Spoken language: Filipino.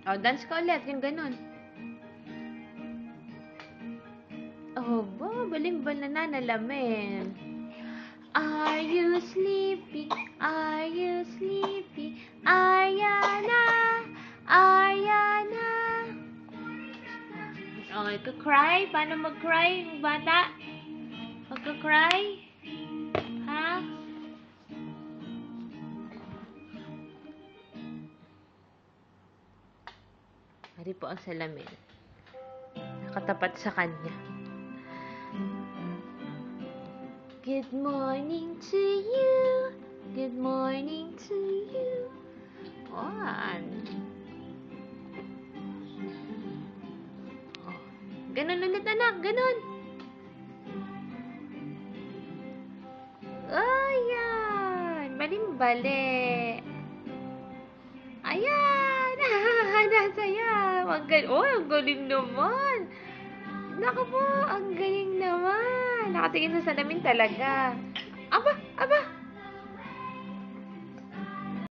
O, dance ka ulit. Yung ganun. Oh, ba, baling ba na nalamin? Are you sleepy? Are you sleepy? Ariana! Ariana! Okay, ka-cry? Paano mag-cry yung bata? Magka-cry? Ha? Hari po ang salamin. Nakatapat sa kanya. Good morning to you. Good morning to you. One. Oh. Ganun ulit, anak. Ganun. Ayan. Bali. Ayan. Nasaya. Oh, ang galing naman. Naku po, ang galing naman. Nakatingin sa salamin talaga. Aba.